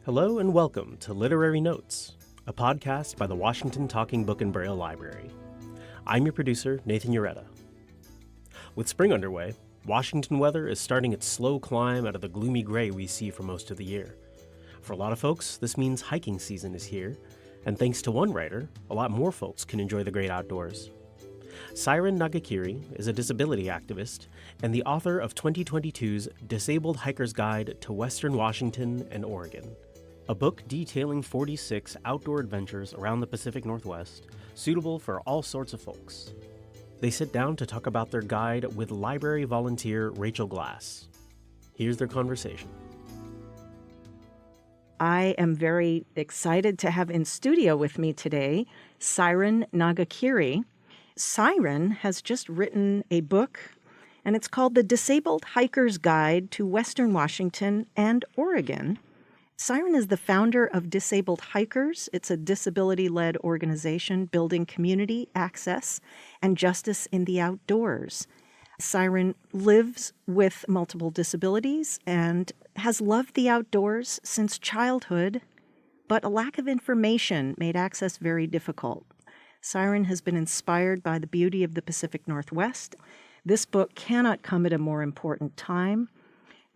Hello and welcome to Literary Notes, a podcast by the Washington Talking Book and Braille Library. I'm your producer, Nathan Ureta. With spring underway, Washington weather is starting its slow climb out of the gloomy gray we see for most of the year. For a lot of folks, this means hiking season is here, and thanks to one writer, a lot more folks can enjoy the great outdoors. Syren Nagakyrie is a disability activist and the author of 2022's Disabled Hiker's Guide to Western Washington and Oregon, a book detailing 46 outdoor adventures around the Pacific Northwest, suitable for all sorts of folks. They sit down to talk about their guide with library volunteer Rachel Glass. Here's their conversation. I am very excited to have in studio with me today Syren Nagakyrie. Syren has just written a book, and it's called The Disabled Hiker's Guide to Western Washington and Oregon. Syren is the founder of Disabled Hikers. It's a disability-led organization building community access and justice in the outdoors. Syren lives with multiple disabilities and has loved the outdoors since childhood, but a lack of information made access very difficult. Syren has been inspired by the beauty of the Pacific Northwest. This book cannot come at a more important time,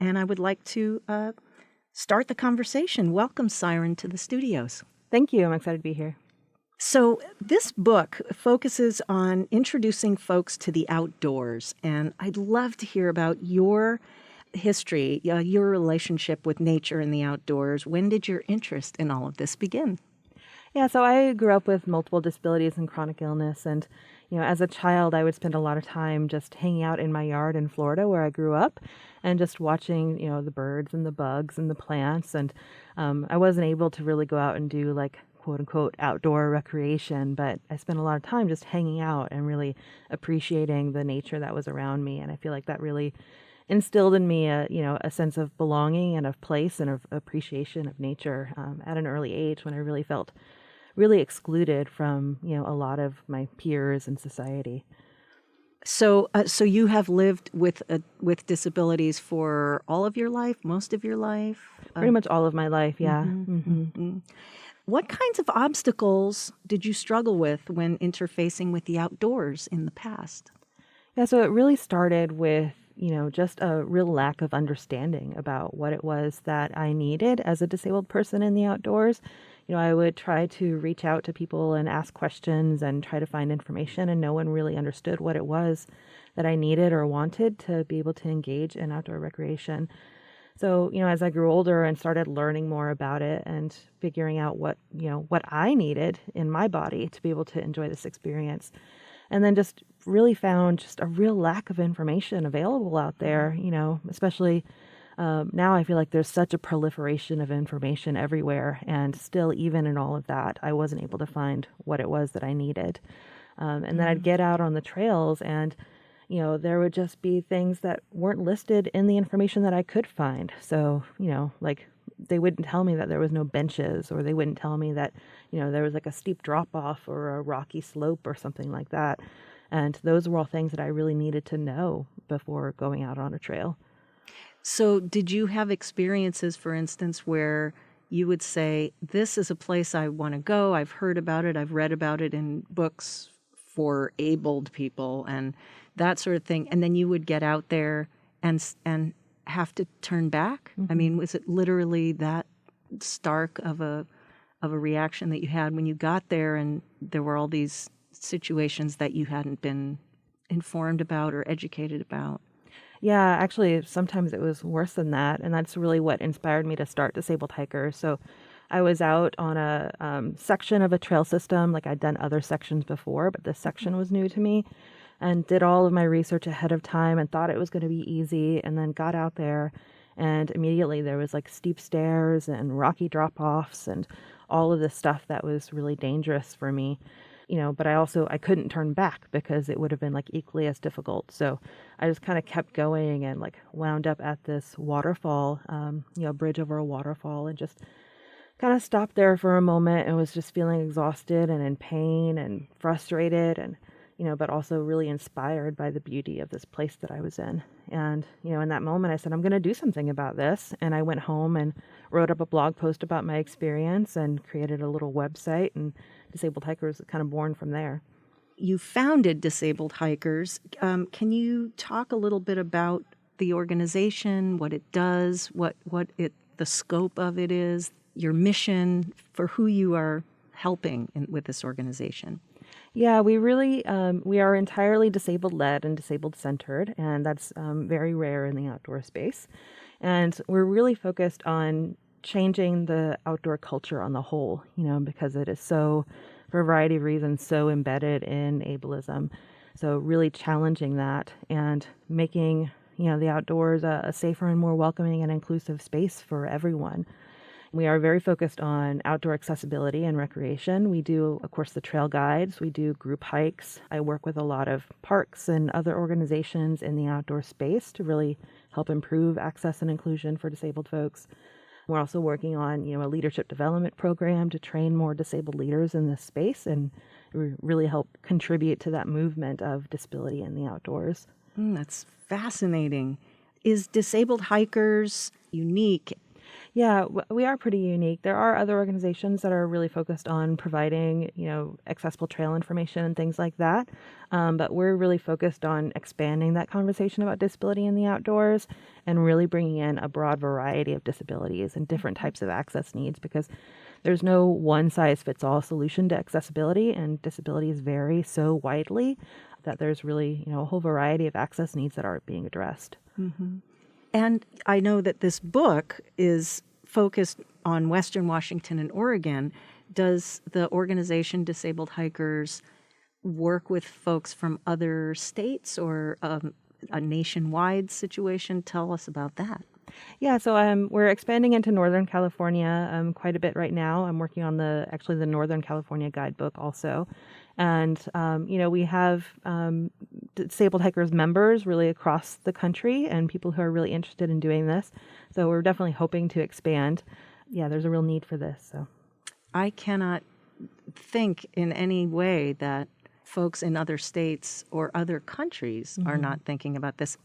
and I would like to start the conversation. Welcome, Syren, to the studios. Thank you. I'm excited to be here. So this book focuses on introducing folks to the outdoors, and I'd love to hear about your history, your relationship with nature and the outdoors. When did your interest in all of this begin? Yeah, so I grew up with multiple disabilities and chronic illness, and as a child, I would spend a lot of time just hanging out in my yard in Florida where I grew up and just watching, the birds and the bugs and the plants. And I wasn't able to really go out and do quote unquote outdoor recreation, but I spent a lot of time just hanging out and really appreciating the nature that was around me. And I feel like that really instilled in me a sense of belonging and of place and of appreciation of nature at an early age when I really felt really excluded from, a lot of my peers in society. So you have lived with disabilities for all of your life, most of your life? Pretty much all of my life, yeah. What kinds of obstacles did you struggle with when interfacing with the outdoors in the past? Yeah, so it really started with, just a real lack of understanding about what it was that I needed as a disabled person in the outdoors. I would try to reach out to people and ask questions and try to find information, and no one really understood what it was that I needed or wanted to be able to engage in outdoor recreation. So, as I grew older and started learning more about it and figuring out what I needed in my body to be able to enjoy this experience, and then just really found just a real lack of information available out there, especially now I feel like there's such a proliferation of information everywhere, and still, even in all of that, I wasn't able to find what it was that I needed. And then I'd get out on the trails and, there would just be things that weren't listed in the information that I could find. So, they wouldn't tell me that there was no benches, or they wouldn't tell me that, there was a steep drop off or a rocky slope or something like that. And those were all things that I really needed to know before going out on a trail. So did you have experiences, for instance, where you would say, this is a place I want to go, I've heard about it, I've read about it in books for abled people and that sort of thing, and then you would get out there and have to turn back? I mean, was it literally that stark of a reaction that you had when you got there, and there were all these situations that you hadn't been informed about or educated about? Yeah, actually, sometimes it was worse than that, and that's really what inspired me to start Disabled Hikers. So I was out on a section of a trail system. I'd done other sections before, but this section was new to me, and did all of my research ahead of time and thought it was going to be easy, and then got out there, and immediately there was steep stairs and rocky drop-offs and all of this stuff that was really dangerous for me. But I couldn't turn back because it would have been equally as difficult. So I just kind of kept going and wound up at this waterfall, bridge over a waterfall, and just kind of stopped there for a moment and was just feeling exhausted and in pain and frustrated. And, but also really inspired by the beauty of this place that I was in. And, in that moment I said, I'm going to do something about this. And I went home and wrote up a blog post about my experience and created a little website, and Disabled Hikers was kind of born from there. You founded Disabled Hikers. Can you talk a little bit about the organization, what it does, the scope of it is, your mission, for who you are helping with this organization? Yeah, we really, we are entirely disabled-led and disabled-centered, and that's very rare in the outdoor space. And we're really focused on changing the outdoor culture on the whole, because it is so, for a variety of reasons, so embedded in ableism. So really challenging that and making, the outdoors a safer and more welcoming and inclusive space for everyone. We are very focused on outdoor accessibility and recreation. We do, of course, the trail guides. We do group hikes. I work with a lot of parks and other organizations in the outdoor space to really help improve access and inclusion for disabled folks. We're also working on, a leadership development program to train more disabled leaders in this space and really help contribute to that movement of disability in the outdoors. That's fascinating. Is Disabled Hikers unique? Yeah, we are pretty unique. There are other organizations that are really focused on providing, accessible trail information and things like that. But we're really focused on expanding that conversation about disability in the outdoors and really bringing in a broad variety of disabilities and different types of access needs, because there's no one-size-fits-all solution to accessibility, and disabilities vary so widely that there's really, a whole variety of access needs that are being addressed. Mm-hmm. And I know that this book is focused on Western Washington and Oregon. Does the organization Disabled Hikers work with folks from other states or a nationwide situation? Tell us about that. Yeah, so we're expanding into Northern California quite a bit right now. I'm working on the Northern California guidebook also. And, we have Disabled Hikers members really across the country and people who are really interested in doing this. So we're definitely hoping to expand. Yeah, there's a real need for this. So I cannot think in any way that folks in other states or other countries are not thinking about this.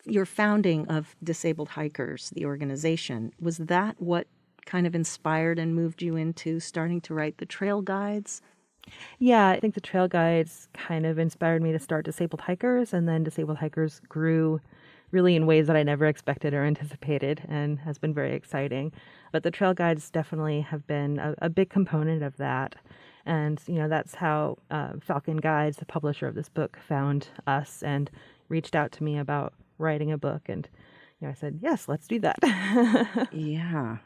Your founding of Disabled Hikers, the organization, was that what kind of inspired and moved you into starting to write the trail guides? Yeah, I think the trail guides kind of inspired me to start Disabled Hikers, and then Disabled Hikers grew really in ways that I never expected or anticipated, and has been very exciting. But the trail guides definitely have been a big component of that. And, that's how Falcon Guides, the publisher of this book, found us and reached out to me about writing a book. And, I said, yes, let's do that. Yeah.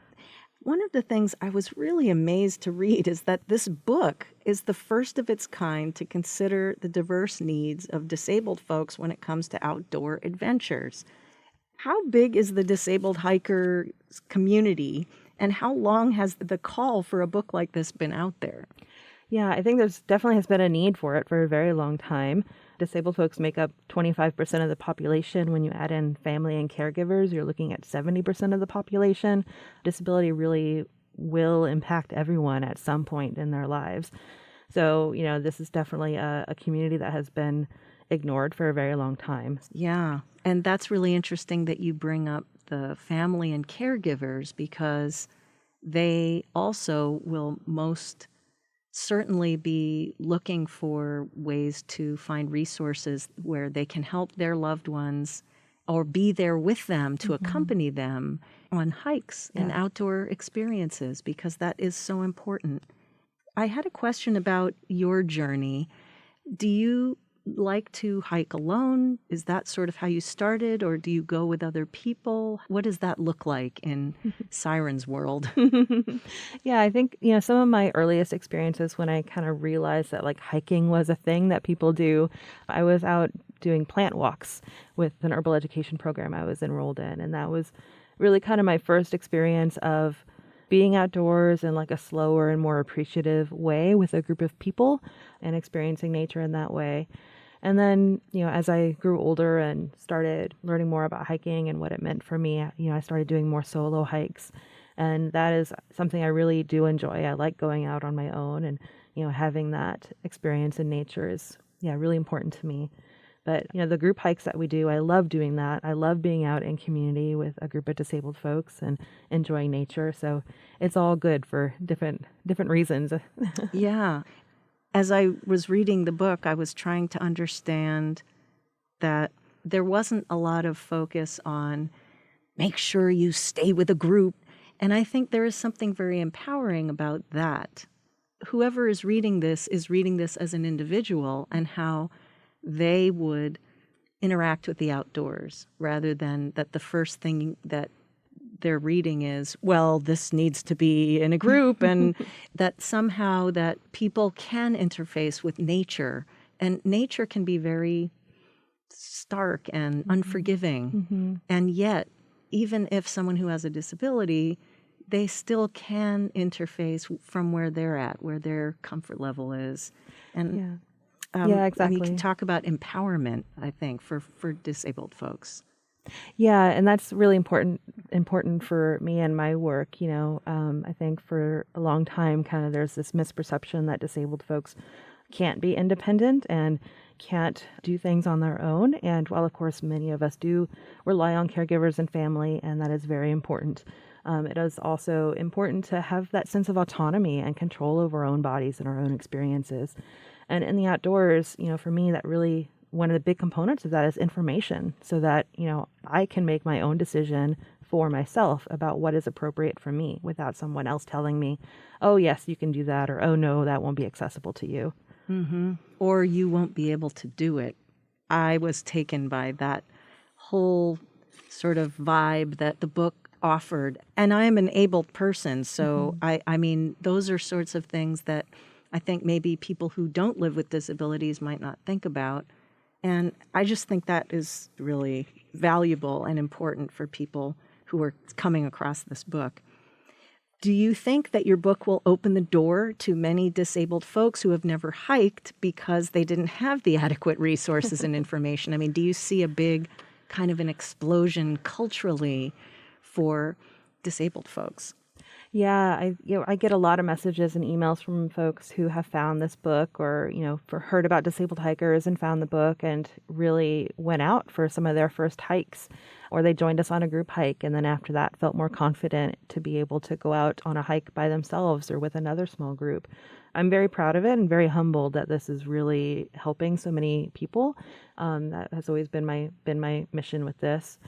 One of the things I was really amazed to read is that this book is the first of its kind to consider the diverse needs of disabled folks when it comes to outdoor adventures. How big is the disabled hiker community, and how long has the call for a book like this been out there? Yeah, I think there's definitely has been a need for it for a very long time. Disabled folks make up 25% of the population. When you add in family and caregivers, you're looking at 70% of the population. Disability really will impact everyone at some point in their lives. So, this is definitely a community that has been ignored for a very long time. Yeah, and that's really interesting that you bring up the family and caregivers, because they also will most certainly be looking for ways to find resources where they can help their loved ones or be there with them to accompany them on hikes and outdoor experiences, because that is so important. I had a question about your journey. Do you like to hike alone? Is that sort of how you started, or do you go with other people? What does that look like in Syren's world? Yeah, I think, some of my earliest experiences when I kind of realized that hiking was a thing that people do, I was out doing plant walks with an herbal education program I was enrolled in. And that was really kind of my first experience of being outdoors in a slower and more appreciative way with a group of people and experiencing nature in that way. And then, as I grew older and started learning more about hiking and what it meant for me, I started doing more solo hikes. And that is something I really do enjoy. I like going out on my own, and, having that experience in nature is, really important to me. But, the group hikes that we do, I love doing that. I love being out in community with a group of disabled folks and enjoying nature. So it's all good for different reasons. Yeah. As I was reading the book, I was trying to understand that there wasn't a lot of focus on make sure you stay with a group. And I think there is something very empowering about that. Whoever is reading this as an individual and how they would interact with the outdoors rather than that the first thing that they're reading is, well, this needs to be in a group, and that somehow that people can interface with nature, and nature can be very stark and unforgiving. And yet, even if someone who has a disability, they still can interface from where they're at, where their comfort level is. And exactly. We can talk about empowerment, I think, for disabled folks. Yeah, and that's really important for me and my work. I think for a long time, kind of there's this misperception that disabled folks can't be independent and can't do things on their own. And while, of course, many of us do rely on caregivers and family, and that is very important, it is also important to have that sense of autonomy and control over our own bodies and our own experiences. And in the outdoors, for me, that really, one of the big components of that is information, so that, I can make my own decision for myself about what is appropriate for me without someone else telling me, oh, yes, you can do that, or, oh, no, that won't be accessible to you. Or you won't be able to do it. I was taken by that whole sort of vibe that the book offered. And I am an abled person, so I mean, those are sorts of things that I think maybe people who don't live with disabilities might not think about. And I just think that is really valuable and important for people who are coming across this book. Do you think that your book will open the door to many disabled folks who have never hiked because they didn't have the adequate resources and information? I mean, do you see a big kind of an explosion culturally for disabled folks? Yeah, I get a lot of messages and emails from folks who have found this book, or heard about disabled hikers and found the book and really went out for some of their first hikes, or they joined us on a group hike and then after that felt more confident to be able to go out on a hike by themselves or with another small group. I'm very proud of it and very humbled that this is really helping so many people. That has always been my mission with this.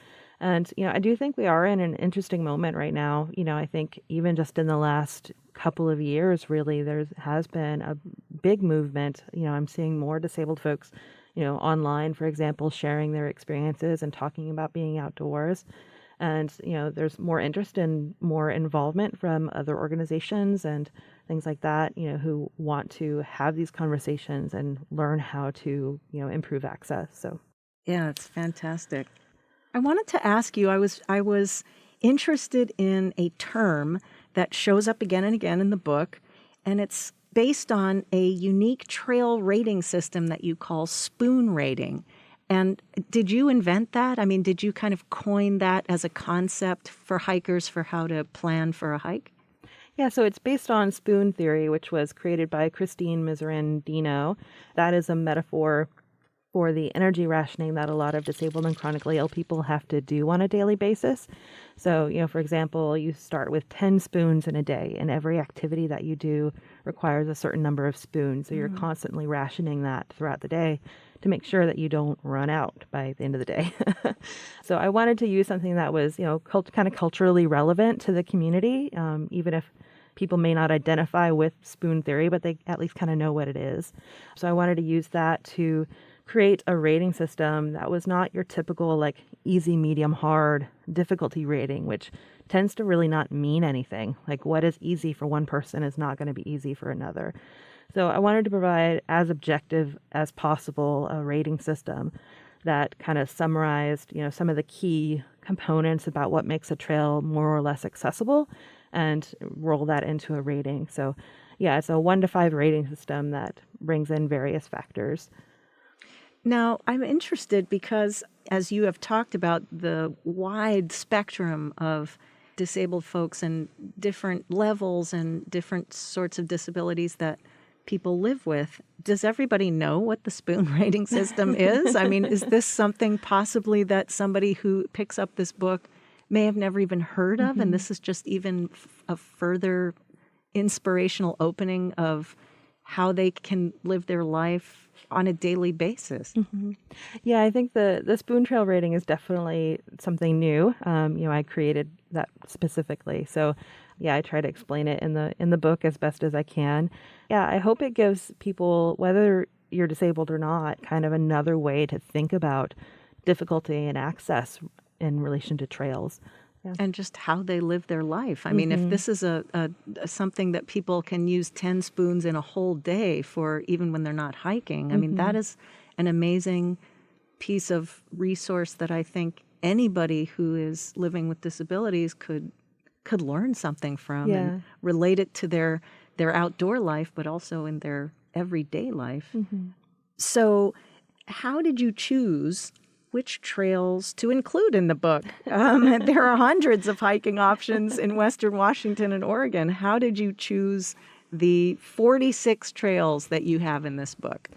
And, I do think we are in an interesting moment right now. I think even just in the last couple of years, really, there has been a big movement. I'm seeing more disabled folks, online, for example, sharing their experiences and talking about being outdoors. And, there's more interest and more involvement from other organizations and things like that, who want to have these conversations and learn how to, improve access. So, yeah, it's fantastic. I wanted to ask you, I was interested in a term that shows up again and again in the book, and it's based on a unique trail rating system that you call spoon rating. And did you invent that? I mean, did you kind of coin that as a concept for hikers for how to plan for a hike? Yeah, so it's based on spoon theory, which was created by Christine Miserin-Dino. That is a metaphor for the energy rationing that a lot of disabled and chronically ill people have to do on a daily basis. So, for example, you start with 10 spoons in a day, and every activity that you do requires a certain number of spoons. So you're constantly rationing that throughout the day to make sure that you don't run out by the end of the day. So I wanted to use something that was, kind of culturally relevant to the community, even if people may not identify with spoon theory, but they at least kind of know what it is. So I wanted to use that to create a rating system that was not your typical easy, medium, hard difficulty rating, which tends to really not mean anything. Like what is easy for one person is not going to be easy for another. So I wanted to provide as objective as possible a rating system that kind of summarized, some of the key components about what makes a trail more or less accessible and roll that into a rating. So yeah, it's a 1 to 5 rating system that brings in various factors. Now, I'm interested because, as you have talked about the wide spectrum of disabled folks and different levels and different sorts of disabilities that people live with. Does everybody know what the spoon rating system is? I mean, is this something possibly that somebody who picks up this book may have never even heard of, and this is just even a further inspirational opening of how they can live their life on a daily basis? Yeah, I think the spoon trail rating is definitely something new. I created that specifically. So yeah, I try to explain it in the book as best as I can. Yeah, I hope it gives people, whether you're disabled or not, kind of another way to think about difficulty and access in relation to trails. Yeah. And just how they live their life. I mean, if this is a something that people can use 10 spoons in a whole day for even when they're not hiking, I mean, that is an amazing piece of resource that I think anybody who is living with disabilities could learn something from and relate it to their outdoor life, but also in their everyday life. So how did you choose which trails to include in the book? There are hundreds of hiking options in Western Washington and Oregon. How did you choose the 46 trails that you have in this book?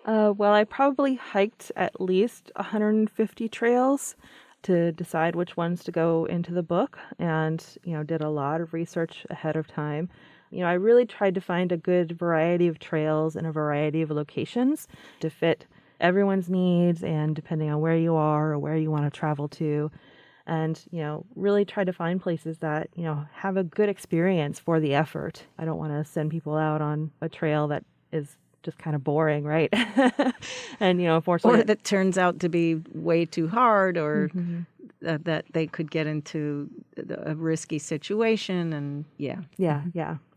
Well, I probably hiked at least 150 trails to decide which ones to go into the book, and, did a lot of research ahead of time. I really tried to find a good variety of trails in a variety of locations to fit everyone's needs and depending on where you are or where you want to travel to. And, really try to find places that, have a good experience for the effort. I don't want to send people out on a trail that is just kind of boring, right? And, unfortunately... Or that turns out to be way too hard, or that they could get into a risky situation. And Yeah,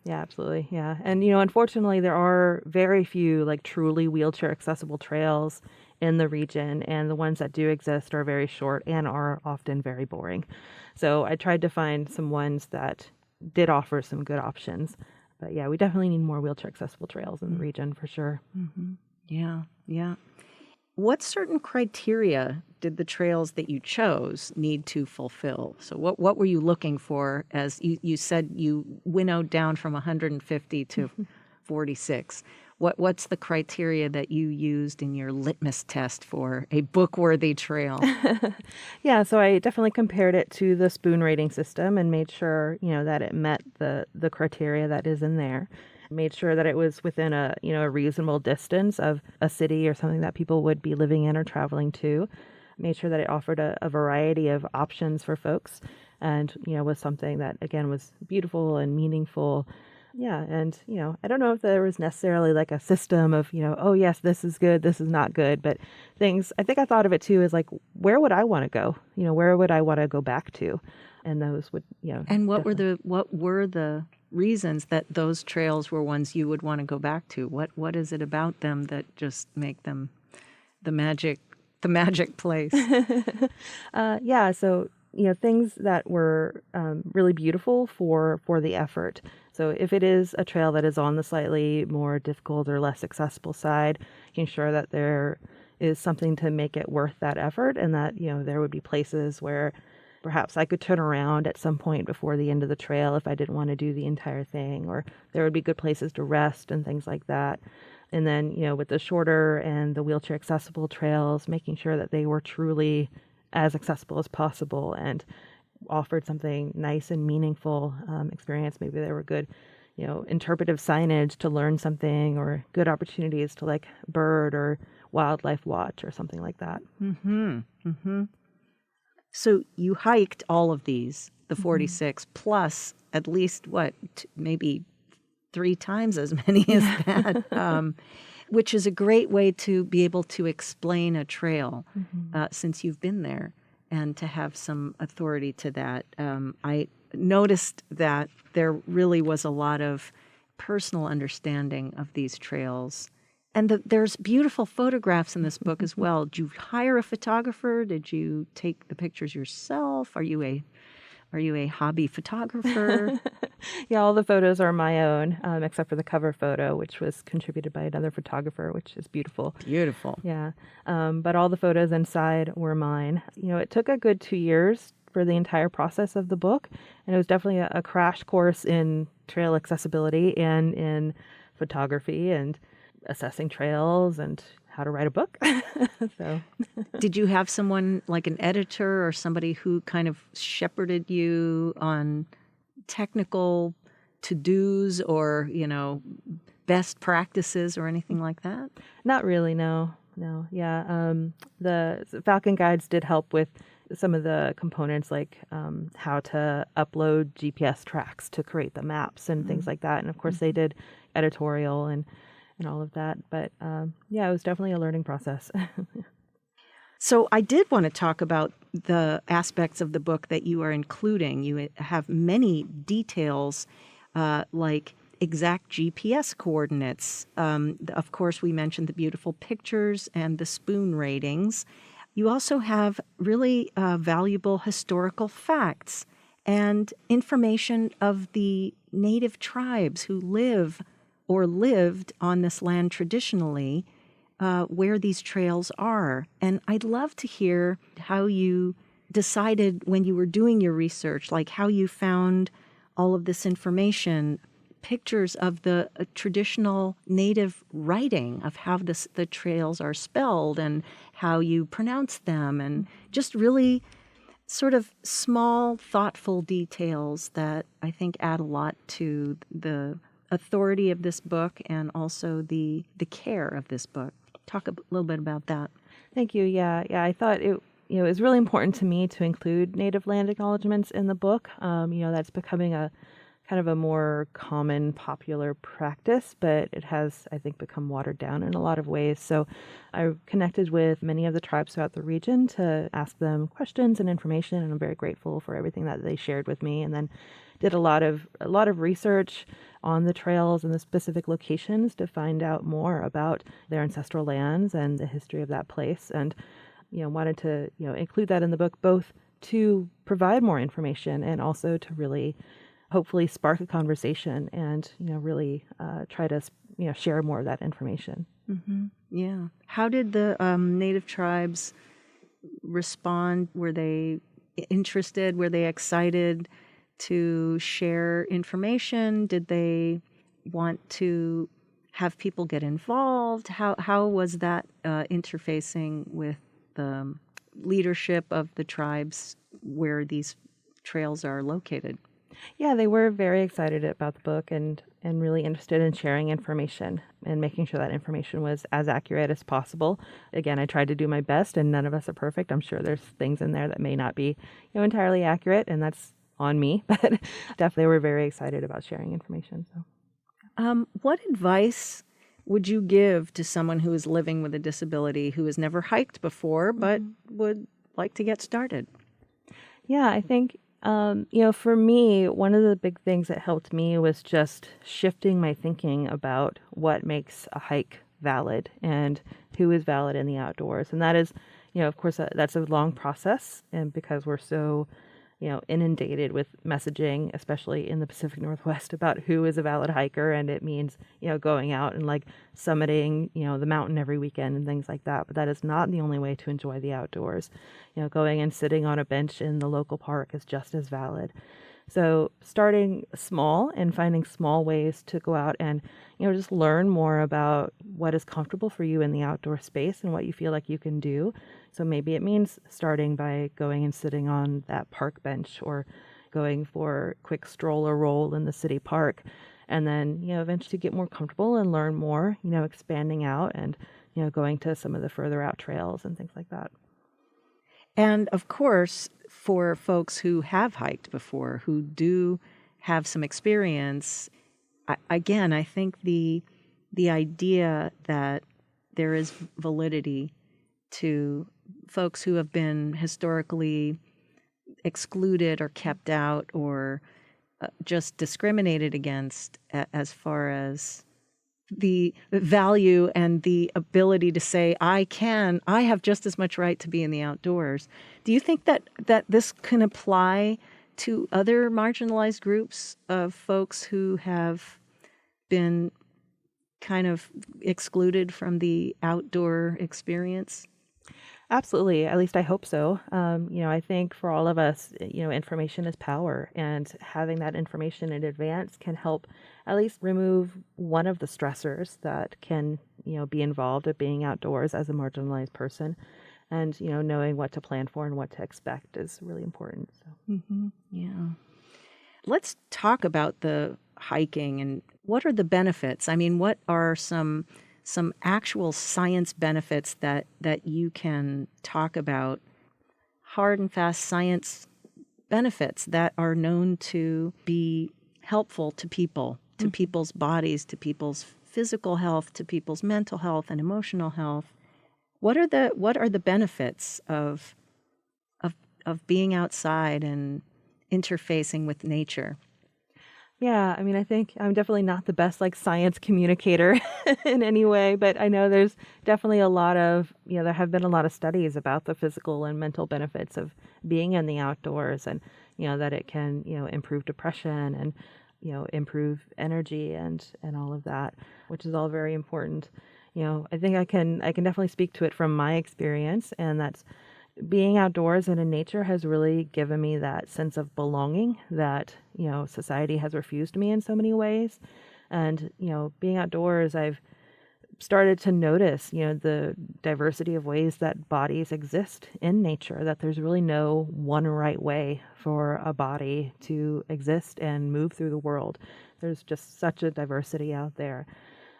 absolutely. Yeah. And, unfortunately, there are very few truly wheelchair accessible trails in the region. And the ones that do exist are very short and are often very boring. So I tried to find some ones that did offer some good options. But yeah, we definitely need more wheelchair accessible trails in the region for sure. Yeah. What certain criteria did the trails that you chose need to fulfill? So what were you looking for, as you said you winnowed down from 150 to 46? What's the criteria that you used in your litmus test for a book-worthy trail? Yeah, so I definitely compared it to the spoon rating system and made sure, that it met the criteria that is in there. Made sure that it was within a reasonable distance of a city or something that people would be living in or traveling to. Made sure that it offered a variety of options for folks, and was something that again was beautiful and meaningful. Yeah, and I don't know if there was necessarily a system of oh yes, this is good, this is not good, but things. I think I thought of it too as where would I want to go? Where would I want to go back to? And those would And what were the reasons that those trails were ones you would want to go back to? What is it about them that just make them the magic place? Yeah, so things that were really beautiful for the effort. So if it is a trail that is on the slightly more difficult or less accessible side, making sure that there is something to make it worth that effort, and that there would be places where perhaps I could turn around at some point before the end of the trail if I didn't want to do the entire thing, or there would be good places to rest and things like that. And then, with the shorter and the wheelchair accessible trails, making sure that they were truly as accessible as possible and offered something nice and meaningful experience. Maybe there were good, interpretive signage to learn something, or good opportunities to bird or wildlife watch or something like that. So you hiked all of these, the 46, plus at least, maybe 3 times as many as that, which is a great way to be able to explain a trail since you've been there, and to have some authority to that. I noticed that there really was a lot of personal understanding of these trails. And there's beautiful photographs in this book as well. Did you hire a photographer? Did you take the pictures yourself? Are you a hobby photographer? Yeah, all the photos are my own, except for the cover photo, which was contributed by another photographer, which is beautiful. Beautiful. Yeah, but all the photos inside were mine. It took a good 2 years for the entire process of the book, and it was definitely a crash course in trail accessibility and in photography and assessing trails and how to write a book. So, Did you have someone like an editor or somebody who kind of shepherded you on technical to-dos or, best practices or anything like that? not really, no. No, yeah. The Falcon Guides did help with some of the components, like how to upload GPS tracks to create the maps and things like that. And of course, they did editorial and all of that. But yeah, it was definitely a learning process. So I did want to talk about the aspects of the book that you are including. You have many details, like exact GPS coordinates. Of course, we mentioned the beautiful pictures and the spoon ratings. You also have really valuable historical facts and information of the native tribes who live or lived on this land traditionally, where these trails are. And I'd love to hear how you decided when you were doing your research, like how you found all of this information, pictures of the traditional native writing of how the trails are spelled and how you pronounce them, and just really sort of small, thoughtful details that I think add a lot to the authority of this book and also the care of this book. Talk a little bit about that. Thank you. Yeah. I thought it was really important to me to include native land acknowledgments in the book. That's becoming a kind of a more common, popular practice, but it has, I think, become watered down in a lot of ways. So I connected with many of the tribes throughout the region to ask them questions and information, and I'm very grateful for everything that they shared with me. And then did a lot of research on the trails and the specific locations to find out more about their ancestral lands and the history of that place. And wanted to include that in the book, both to provide more information and also to really hopefully spark a conversation and really try to share more of that information. Mm-hmm. Yeah. How did the native tribes respond? Were they interested? Were they excited to share information? Did they want to have people get involved? How was that interfacing with the leadership of the tribes where these trails are located? Yeah, they were very excited about the book and really interested in sharing information and making sure that information was as accurate as possible. Again, I tried to do my best, and none of us are perfect. I'm sure there's things in there that may not be entirely accurate, and that's on me. But definitely, were very excited about sharing information. So, what advice would you give to someone who is living with a disability who has never hiked before but would like to get started? Yeah, I think for me, one of the big things that helped me was just shifting my thinking about what makes a hike valid and who is valid in the outdoors. And that is, of course, that's a long process. And because we're so, inundated with messaging, especially in the Pacific Northwest, about who is a valid hiker. And it means, going out and like summiting, the mountain every weekend and things like that. But that is not the only way to enjoy the outdoors. Going and sitting on a bench in the local park is just as valid. So starting small and finding small ways to go out and, just learn more about what is comfortable for you in the outdoor space and what you feel like you can do. So maybe it means starting by going and sitting on that park bench or going for a quick stroll or roll in the city park. And then, eventually get more comfortable and learn more, expanding out and, going to some of the further out trails and things like that. And of course, for folks who have hiked before, who do have some experience, I think the idea that there is validity to folks who have been historically excluded or kept out or just discriminated against as far as the value and the ability to say, I have just as much right to be in the outdoors. Do you think that this can apply to other marginalized groups of folks who have been kind of excluded from the outdoor experience? Absolutely. At least I hope so. I think for all of us, information is power, and having that information in advance can help at least remove one of the stressors that can, be involved with being outdoors as a marginalized person. And, knowing what to plan for and what to expect is really important. So. Yeah. Let's talk about the hiking and what are the benefits? I mean, what are some actual science benefits that you can talk about, hard and fast science benefits that are known to be helpful to people, to people's bodies, to people's physical health, to people's mental health and emotional health? What are the benefits of being outside and interfacing with nature? Yeah, I mean, I think I'm definitely not the best science communicator in any way, but I know there's definitely a lot of, there have been a lot of studies about the physical and mental benefits of being in the outdoors, and, that it can, improve depression and, improve energy and all of that, which is all very important. I think I can definitely speak to it from my experience, and that's being outdoors and in nature has really given me that sense of belonging that, society has refused me in so many ways. And, being outdoors, I've started to notice, the diversity of ways that bodies exist in nature, that there's really no one right way for a body to exist and move through the world. There's just such a diversity out there.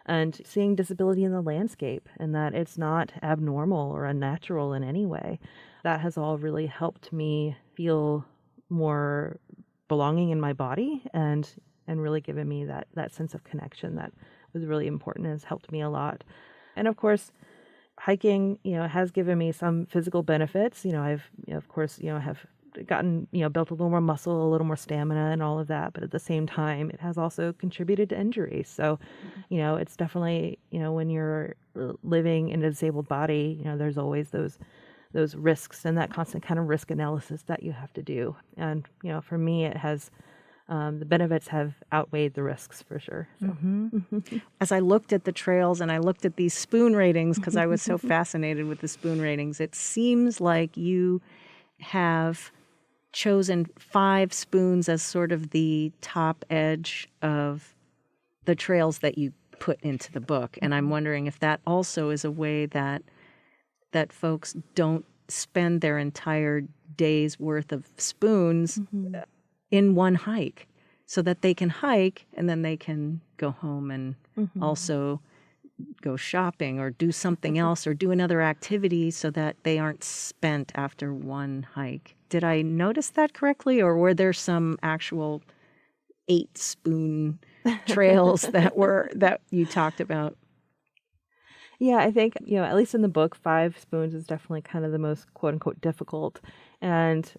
And seeing disability in the landscape, and that it's not abnormal or unnatural in any way. That has all really helped me feel more belonging in my body, and really given me that sense of connection that was really important and has helped me a lot. And of course, hiking, has given me some physical benefits. I've, of course, have gotten, built a little more muscle, a little more stamina and all of that. But at the same time, it has also contributed to injuries. So, it's definitely, when you're living in a disabled body, there's always those risks and that constant kind of risk analysis that you have to do. And, for me, it has, the benefits have outweighed the risks for sure. So. As I looked at the trails and I looked at these spoon ratings, because I was so fascinated with the spoon ratings, it seems like you have chosen 5 spoons as sort of the top edge of the trails that you put into the book. And I'm wondering if that also is a way that folks don't spend their entire day's worth of spoons in one hike, so that they can hike and then they can go home and also go shopping or do something else or do another activity, so that they aren't spent after one hike. Did I notice that correctly, or were there some actual 8 spoon trails that you talked about? Yeah, I think, at least in the book, 5 spoons is definitely kind of the most quote unquote difficult. And,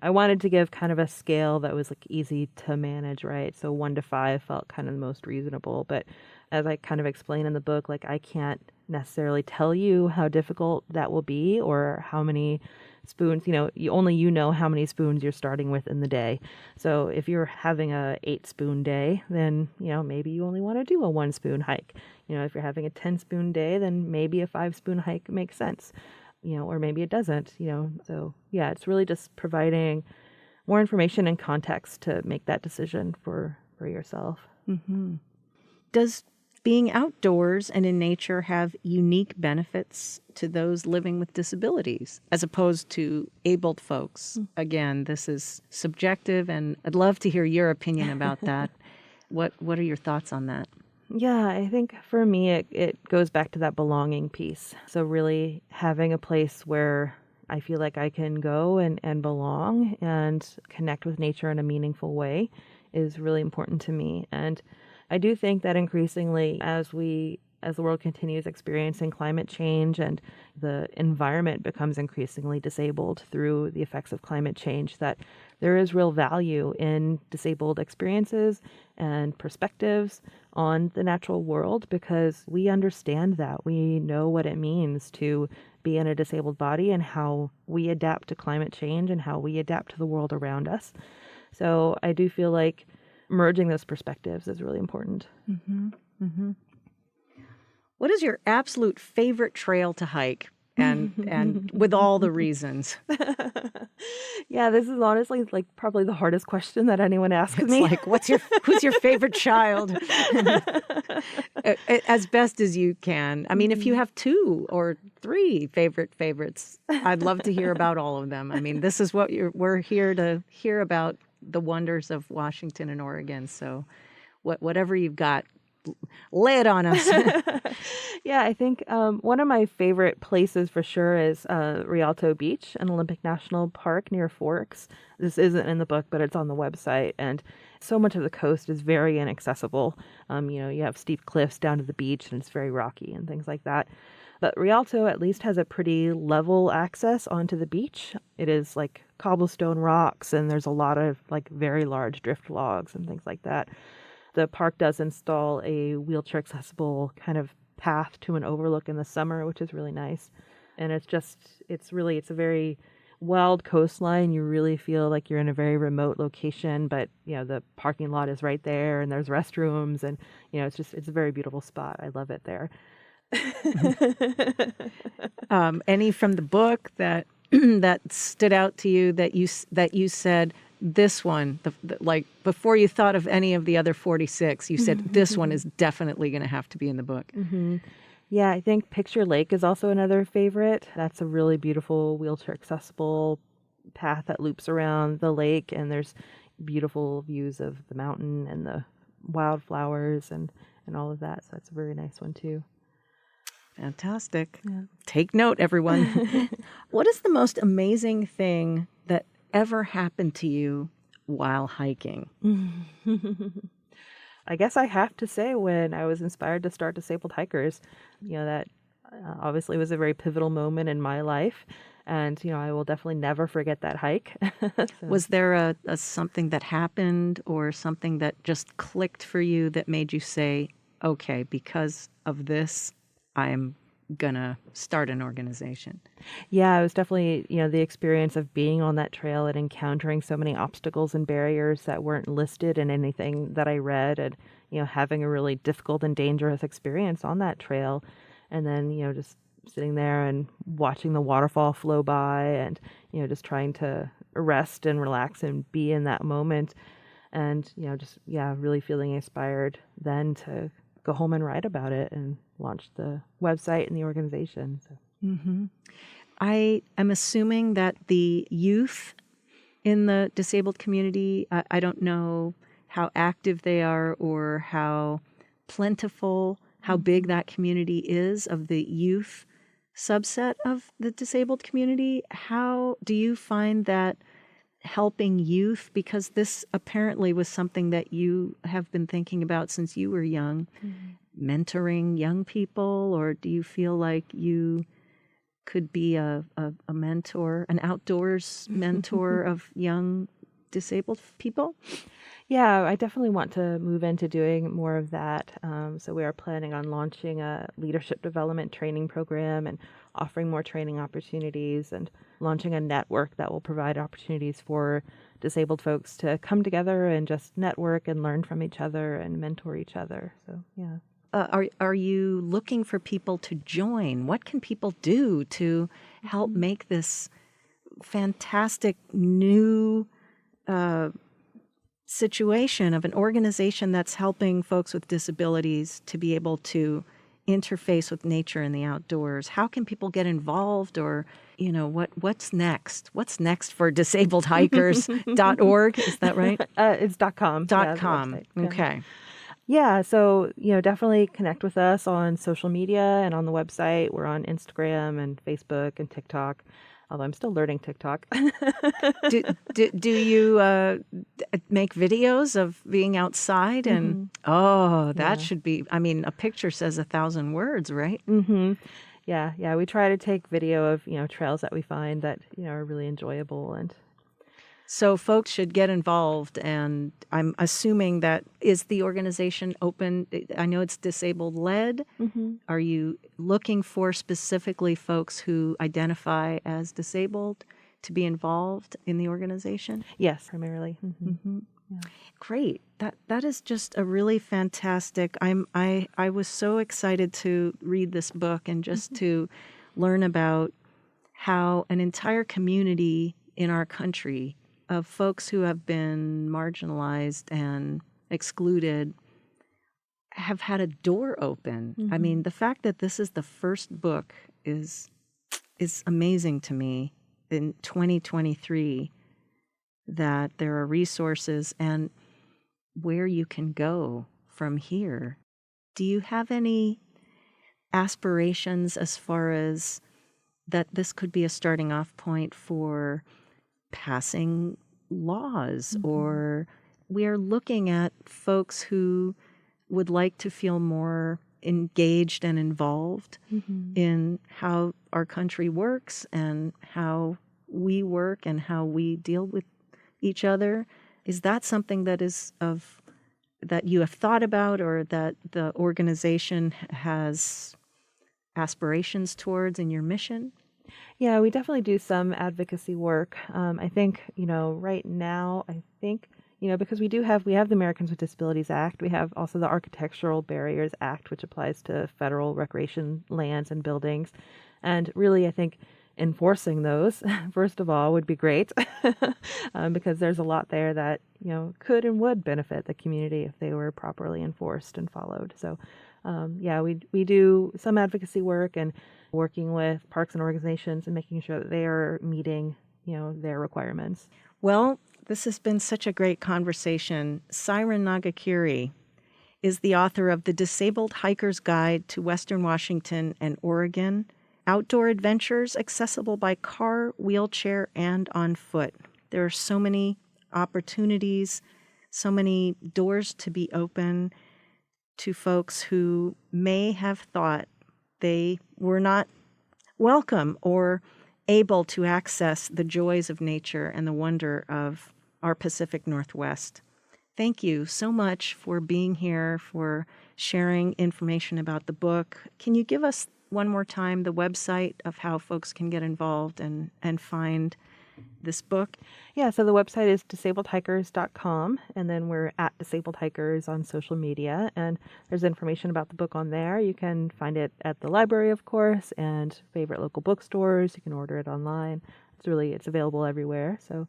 I wanted to give kind of a scale that was easy to manage, right? So 1 to 5 felt kind of the most reasonable. But as I kind of explain in the book, I can't necessarily tell you how difficult that will be or how many spoons, you know how many spoons you're starting with in the day. So if you're having a 8 spoon day, then, maybe you only want to do a 1 spoon hike. If you're having a 10 spoon day, then maybe a 5 spoon hike makes sense, or maybe it doesn't, So yeah, it's really just providing more information and context to make that decision for yourself. Does being outdoors and in nature have unique benefits to those living with disabilities as opposed to abled folks? Again, this is subjective, and I'd love to hear your opinion about that. What are your thoughts on that? Yeah, I think for me, it goes back to that belonging piece. So really having a place where I feel like I can go and belong and connect with nature in a meaningful way is really important to me. And I do think that increasingly as the world continues experiencing climate change and the environment becomes increasingly disabled through the effects of climate change, that there is real value in disabled experiences and perspectives on the natural world, because we understand that. We know what it means to be in a disabled body and how we adapt to climate change and how we adapt to the world around us. So I do feel like merging those perspectives is really important. What is your absolute favorite trail to hike? and with all the reasons. Yeah, this is honestly like probably the hardest question that anyone asks It's me. like, who's your favorite child? As best as you can. I mean, if you have 2 or 3 favorites, I'd love to hear about all of them. I mean, this is what we're here to hear about, the wonders of Washington and Oregon. So whatever you've got, lay it on us. Yeah, I think one of my favorite places for sure is Rialto Beach in Olympic National Park near Forks. This isn't in the book, but it's on the website. And so much of the coast is very inaccessible. You have steep cliffs down to the beach and it's very rocky and things like that. But Rialto at least has a pretty level access onto the beach. It is like cobblestone rocks and there's a lot of like very large drift logs and things like that. The park does install a wheelchair accessible kind of path to an overlook in the summer, which is really nice. And it's a very wild coastline. You really feel like you're in a very remote location, but the parking lot is right there and there's restrooms and it's a very beautiful spot. I love it there. Any from the book that that stood out to you that you said, this one, like before you thought of any of the other 46, you said this one is definitely going to have to be in the book. Mm-hmm. Yeah, I think Picture Lake is also another favorite. That's a really beautiful wheelchair accessible path that loops around the lake, and there's beautiful views of the mountain and the wildflowers and all of that. So that's a very nice one too. Fantastic. Yeah. Take note, everyone. What is the most amazing thing that ever happened to you while hiking? I guess I have to say when I was inspired to start Disabled Hikers, that obviously was a very pivotal moment in my life. And, I will definitely never forget that hike. So. Was there a something that happened or something that just clicked for you that made you say, okay, because of this, I'm going to start an organization? Yeah, it was definitely, the experience of being on that trail and encountering so many obstacles and barriers that weren't listed in anything that I read, and, having a really difficult and dangerous experience on that trail. And then, just sitting there and watching the waterfall flow by and, just trying to rest and relax and be in that moment. And, really feeling inspired then to go home and write about it and launch the website and the organization. So. Mm-hmm. I am assuming that the youth in the disabled community, I don't know how active they are or how plentiful, how big that community is of the youth subset of the disabled community. How do you find that helping youth? Because this apparently was something that you have been thinking about since you were young, mentoring young people, or do you feel like you could be a mentor, an outdoors mentor of young disabled people? Yeah, I definitely want to move into doing more of that. So we are planning on launching a leadership development training program and offering more training opportunities and launching a network that will provide opportunities for disabled folks to come together and just network and learn from each other and mentor each other. So, yeah. Are you looking for people to join? What can people do to help make this fantastic new situation of an organization that's helping folks with disabilities to be able to interface with nature and the outdoors? How can people get involved, or what's next? What's next for disabledhikers.org? Is that right? It's .com. .com. Okay. Yeah, so, definitely connect with us on social media and on the website. We're on Instagram and Facebook and TikTok, although I'm still learning TikTok. Do you make videos of being outside? And that should be, a picture says 1,000 words, right? Mm-hmm. Yeah, we try to take video of, trails that we find that, are really enjoyable. And so folks should get involved, and I'm assuming that is the organization open? I know it's disabled-led. Mm-hmm. Are you looking for specifically folks who identify as disabled to be involved in the organization? Yes, primarily. Mm-hmm. Mm-hmm. Yeah. Great. That is just a really fantastic. I was so excited to read this book and just to learn about how an entire community in our country of folks who have been marginalized and excluded have had a door open. I mean, the fact that this is the first book is amazing to me in 2023, that there are resources and where you can go from here. Do you have any aspirations as far as that this could be a starting off point for passing laws, or we are looking at folks who would like to feel more engaged and involved in how our country works and how we work and how we deal with each other? Is that something that that you have thought about, or that the organization has aspirations towards in your mission? Yeah, we definitely do some advocacy work. I think, right now, because we have the Americans with Disabilities Act. We have also the Architectural Barriers Act, which applies to federal recreation lands and buildings. And really, I think enforcing those, first of all, would be great because there's a lot there that, could and would benefit the community if they were properly enforced and followed. So, we do some advocacy work and working with parks and organizations and making sure that they are meeting, their requirements. Well, this has been such a great conversation. Syren Nagakyrie is the author of The Disabled Hiker's Guide to Western Washington and Oregon, Outdoor Adventures accessible by car, wheelchair, and on foot. There are so many opportunities, so many doors to be open to folks who may have thought they were not welcome or able to access the joys of nature and the wonder of our Pacific Northwest. Thank you so much for being here, for sharing information about the book. Can you give us one more time the website of how folks can get involved and find this book? Yeah, so the website is disabledhikers.com, and then we're at Disabled Hikers on social media, and there's information about the book on there. You can find it at the library, of course, and favorite local bookstores. You can order it online. It's available everywhere. So,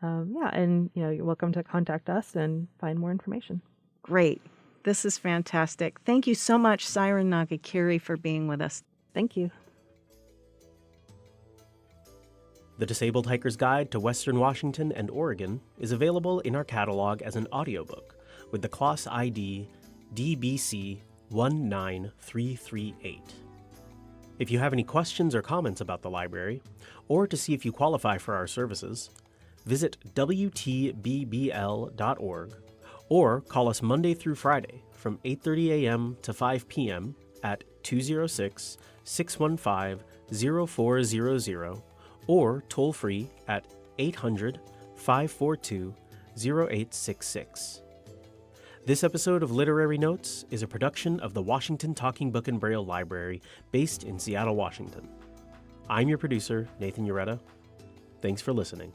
you're welcome to contact us and find more information. Great. This is fantastic. Thank you so much, Syren Nagakyrie, for being with us. Thank you. The Disabled Hiker's Guide to Western Washington and Oregon is available in our catalog as an audiobook with the class ID DBC 19338. If you have any questions or comments about the library, or to see if you qualify for our services, visit WTBBL.org or call us Monday through Friday from 8:30 a.m. to 5 p.m. at 206-615-0400 or toll-free at 800-542-0866. This episode of Literary Notes is a production of the Washington Talking Book and Braille Library based in Seattle, Washington. I'm your producer, Nathan Ureta. Thanks for listening.